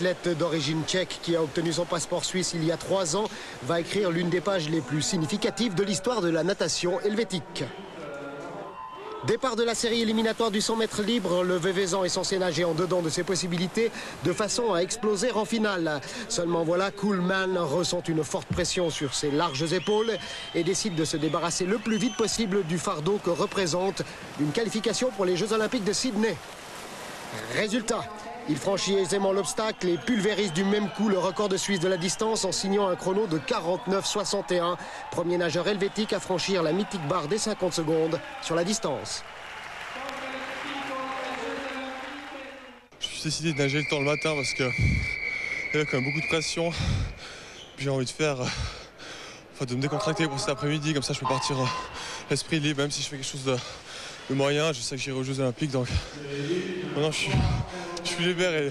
l'athlète d'origine tchèque qui a obtenu son passeport suisse il y a 3 ans, va écrire l'une des pages les plus significatives de l'histoire de la natation helvétique. Départ de la série éliminatoire du 100 mètres libre, le Vevezan est censé nager en dedans de ses possibilités de façon à exploser en finale. Seulement voilà, Kuhlmann ressent une forte pression sur ses larges épaules et décide de se débarrasser le plus vite possible du fardeau que représente une qualification pour les Jeux Olympiques de Sydney. Résultat, il franchit aisément l'obstacle et pulvérise du même coup le record de Suisse de la distance en signant un chrono de 49,61. Premier nageur helvétique à franchir la mythique barre des 50 secondes sur la distance. Je suis décidé de nager le temps le matin parce que il y a quand même beaucoup de pression. J'ai envie de me décontracter pour cet après-midi, comme ça je peux partir l'esprit libre, même si je fais quelque chose de moyen. Je sais que j'irai aux Jeux Olympiques, donc maintenant je suis libéré.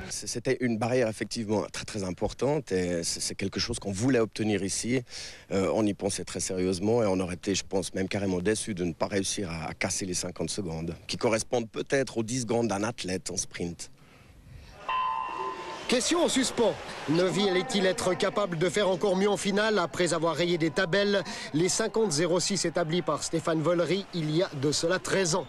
C'était une barrière effectivement très très importante et c'est quelque chose qu'on voulait obtenir ici. On y pensait très sérieusement et on aurait été, je pense, même carrément déçus de ne pas réussir à casser les 50 secondes, qui correspondent peut-être aux 10 secondes d'un athlète en sprint. Question en suspens. Neuville allait-il être capable de faire encore mieux en finale après avoir rayé des tabelles les 50,06 établis par Stéphane Vollery il y a de cela 13 ans?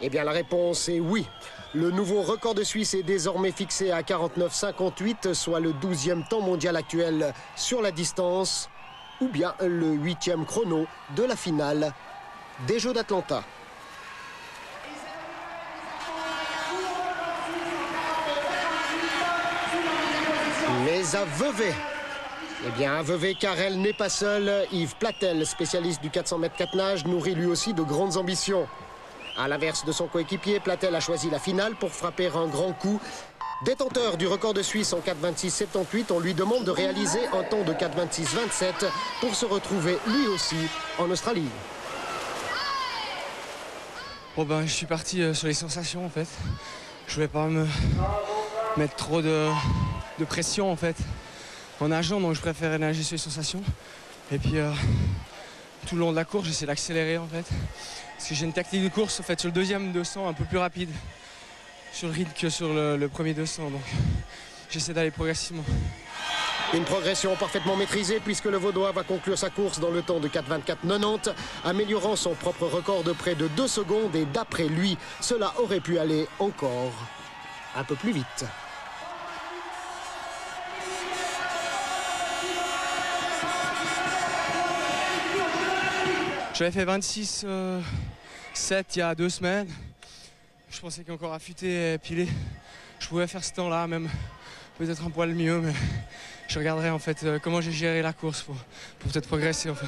Eh bien la réponse est oui. Le nouveau record de Suisse est désormais fixé à 49,58, soit le 12e temps mondial actuel sur la distance, ou bien le 8e chrono de la finale des Jeux d'Atlanta. Mais à Vevey, eh bien à Vevey, Karel n'est pas seul. Yves Platel, spécialiste du 400 mètres 4 nages, nourrit lui aussi de grandes ambitions. À l'inverse de son coéquipier, Platel a choisi la finale pour frapper un grand coup. Détenteur du record de Suisse en 4,26,78, on lui demande de réaliser un temps de 4,26,27 pour se retrouver lui aussi en Australie. Bon ben, je suis parti sur les sensations en fait. Je voulais pas me mettre trop de pression en fait en nageant, donc je préférais nager sur les sensations. Et puis tout le long de la course, j'essaie d'accélérer en fait. Parce que j'ai une tactique de course en fait sur le deuxième 200 un peu plus rapide sur le rythme que sur le premier 200, donc j'essaie d'aller progressivement. Une progression parfaitement maîtrisée puisque le Vaudois va conclure sa course dans le temps de 4,24,90, améliorant son propre record de près de 2 secondes et d'après lui, cela aurait pu aller encore un peu plus vite. J'avais fait 26,7 il y a 2 semaines. Je pensais qu'encore affûté et pilé, je pouvais faire ce temps-là, même peut-être un poil mieux, mais je regarderai en fait comment j'ai géré la course pour peut-être progresser en fait.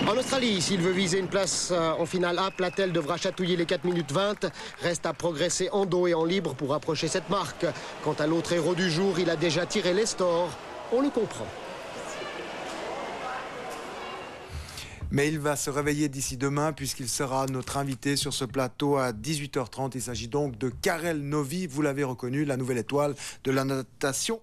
En Australie, s'il veut viser une place en finale A, Platel devra chatouiller les 4 minutes 20. Reste à progresser en dos et en libre pour approcher cette marque. Quant à l'autre héros du jour, il a déjà tiré les stores. On le comprend. Mais il va se réveiller d'ici demain puisqu'il sera notre invité sur ce plateau à 18h30. Il s'agit donc de Karel Novy, vous l'avez reconnu, la nouvelle étoile de la natation